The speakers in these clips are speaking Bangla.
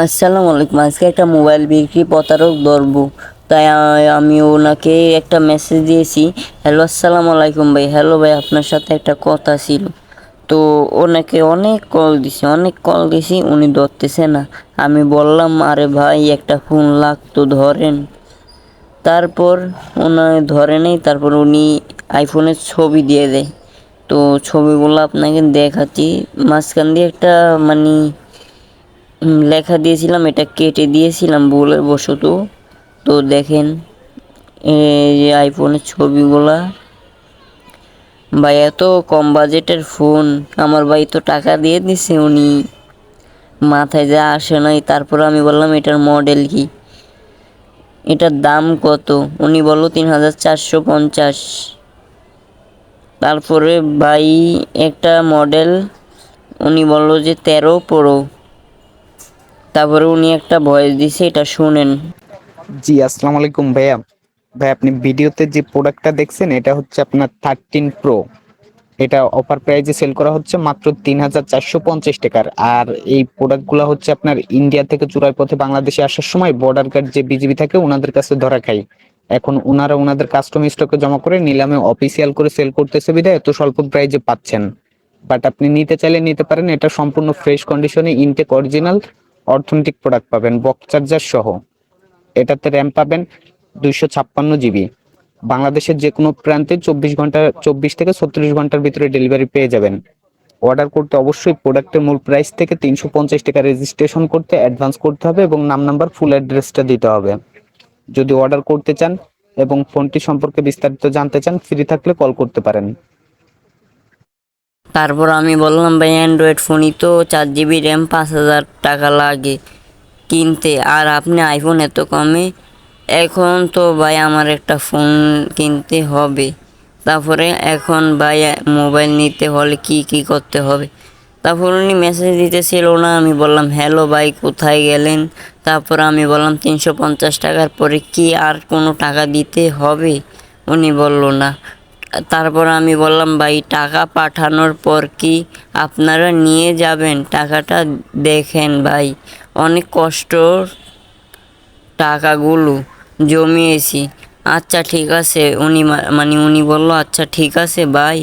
আসসালামু আলাইকুম। আজকে একটা মোবাইল বিক্রি প্রতারক ধরবো, তাই আমি ওনাকে একটা মেসেজ দিয়েছি। হ্যালো, আসসালামু আলাইকুম ভাই। হ্যালো ভাই, আপনার সাথে একটা কথা ছিল। তো ওনাকে অনেক কল দিছি, উনি ধরতেছে না। আমি বললাম, আরে ভাই একটা ফোন লাগতো, ধরেন। তারপর ওনার ধরে নেই, তারপর উনি আইফোনের ছবি দিয়ে দেয়। তো ছবিগুলো আপনাকে দেখাচ্ছি। মাঝখান দিয়ে একটা লেখা দিয়েছিলাম, এটা কেটে দিয়েছিলাম ভুলের বশত। তো দেখেন, এই যে আইফোনের ছবিগুলা। ভাই এত কম বাজেটের ফোন, আমার ভাই তো টাকা দিয়ে দিছে, উনি মাথায় যা আসে নাই। তারপর আমি বললাম, এটার মডেল কি, এটার দাম কত? উনি বলল 3450। তারপরে ভাই একটা মডেল, উনি বলল যে 13 Pro। তারপরে উনি একটা ভয়েস দিছে, এটা শুনেন। জি, আসসালামু আলাইকুম ভাইয়া। ভাই, আপনি ভিডিওতে যে প্রোডাক্টটা দেখছেন এটা হচ্ছে আপনার 13 Pro। এটা অফার প্রাইজে সেল করা হচ্ছে মাত্র 3450 টাকার। আর এই প্রোডাক্টগুলো হচ্ছে আপনার ইন্ডিয়া থেকে চোরাই পথে বাংলাদেশে আসার সময় বর্ডার গার্ড যে বিজিবি থাকে ওনাদের কাছে ধরা খায়। এখন ওনারা ওনাদের কাস্টম স্টকে জমা করে নিলামে অফিসিয়াল করে সেল করতেছে বিধায় এত স্বল্প প্রাইজে পাচ্ছেন। বাট আপনি নিতে চাইলে নিতে পারেন, এটা সম্পূর্ণ ফ্রেশ কন্ডিশনে ইনটেক অরিজিনাল অথেন্টিক প্রোডাক্ট পাবেন বক্স চার্জার সহ। এটাতে র্যাম পাবেন 256 GB। বাংলাদেশের যে কোনো প্রান্তে 24 থেকে 36 ঘন্টার ভিতরে ডেলিভারি পেয়ে যাবেন। অর্ডার করতে অবশ্যই প্রোডাক্টের মূল প্রাইস থেকে 350 টাকা রেজিস্ট্রেশন করতে অ্যাডভান্স করতে হবে এবং নাম নাম্বার ফুল অ্যাড্রেসটা দিতে হবে। যদি অর্ডার করতে চান এবং ফোনটি সম্পর্কে বিস্তারিত জানতে চান, ফ্রি থাকলে কল করতে পারেন। তারপর আমি বললাম, ভাই অ্যান্ড্রয়েড ফোনই তো 4 GB র্যাম, 5000 টাকা লাগে কিনতে, আর আপনি আইফোন এত কমে। এখন তো ভাই আমার একটা ফোন কিনতে হবে। তারপরে এখন ভাই মোবাইল নিতে হলে কি করতে হবে? তারপর উনি মেসেজ দিতেছিল না। আমি বললাম, হ্যালো ভাই, কোথায় গেলেন? তারপর আমি বললাম, 350 টাকার পরে কি আর কোনো টাকা দিতে হবে? উনি বলল না। তারপর আমি বললাম, ভাই টাকা পাঠানোর পর কি আপনারা নিয়ে যাবেন? টাকাটা দেখেন ভাই, অনেক কষ্ট টাকাগুলো জমিয়েছি। আচ্ছা ঠিক আছে, উনি বলল, আচ্ছা ঠিক আছে ভাই,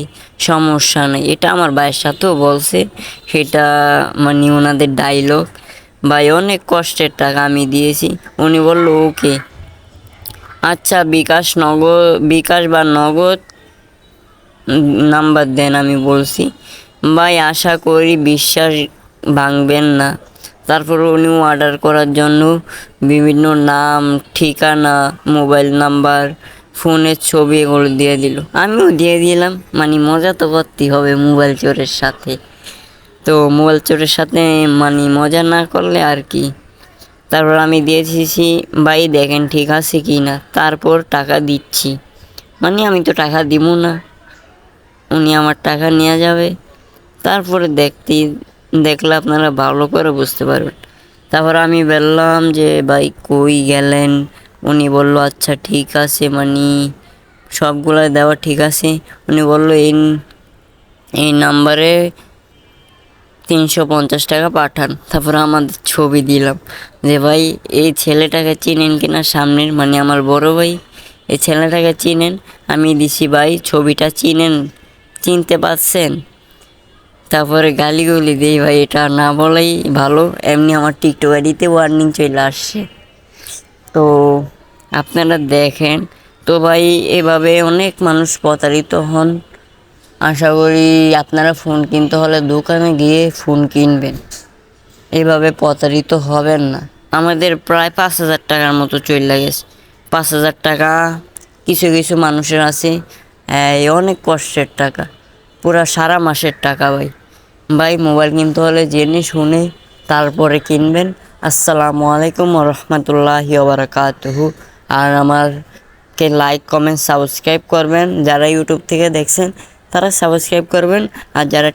সমস্যা নেই। এটা আমার ভাইয়ের সাথেও বলছে, সেটা ওনাদের ডায়লগ। ভাই অনেক কষ্টের টাকা আমি দিয়েছি। উনি বলল ওকে, আচ্ছা বিকাশ বা নগদ নাম্বার দেন। আমি বলছি, ভাই আশা করি বিশ্বাস ভাঙবেন না। তারপর উনি অর্ডার করার জন্য বিভিন্ন নাম, ঠিকানা, মোবাইল নাম্বার, ফোনের ছবি এগুলো দিয়ে দিল। আমিও দিয়ে দিলাম, মজা তো করতেই হবে মোবাইল চোরের সাথে। তো মোবাইল চোরের সাথে মজা না করলে আর কি। তারপর আমি দিয়ে দিয়েছি, ভাই দেখেন ঠিক আছে কি না। তারপর টাকা দিচ্ছি, আমি তো টাকা দিব না, উনি আমার টাকা নিয়ে যাবে। তারপরে দেখলে আপনারা ভালো করে বুঝতে পারবেন। তারপর আমি বললাম যে, ভাই কই গেলেন? উনি বলল, আচ্ছা ঠিক আছে, সবগুলো দেওয়া ঠিক আছে। উনি বলল, এই নাম্বারে 350 টাকা পাঠান। তারপরে আমাদের ছবি দিলাম যে, ভাই এই ছেলেটাকে চিনেন কিনা, সামনের আমার বড় ভাই, এই ছেলেটাকে চিনেন? আমি দিছি, ভাই ছবিটা চিনতে পারছেন? তারপরে গালিগুলি দিই, ভাই এটা না বলাই ভালো। এমনি আমার টিকটক আইডিতে ওয়ার্নিং চলে আসছে। তো আপনারা দেখেন। তো ভাই এভাবে অনেক মানুষ প্রতারিত হন। আশা করি আপনারা ফোন কিনতে হলে দোকানে গিয়ে ফোন কিনবেন, এভাবে প্রতারিত হবেন না। আমাদের প্রায় 5000 টাকার মতো চলে গেছে। 5000 টাকা কিছু কিছু মানুষের আছে অনেক কষ্টের টাকা, পুরা সারা মাসের টাকা। ভাই ভাই মোবাইল কিনতে হলে জেনে শুনে তারপরে কিনবেন। আসসালামু আলাইকুম রহমতুল্লাহি ওবারাকাতুহু। আর আমারকে লাইক, কমেন্ট, সাবস্ক্রাইব করবেন। যারা ইউটিউব থেকে দেখছেন তারা সাবস্ক্রাইব করবেন, আর যারা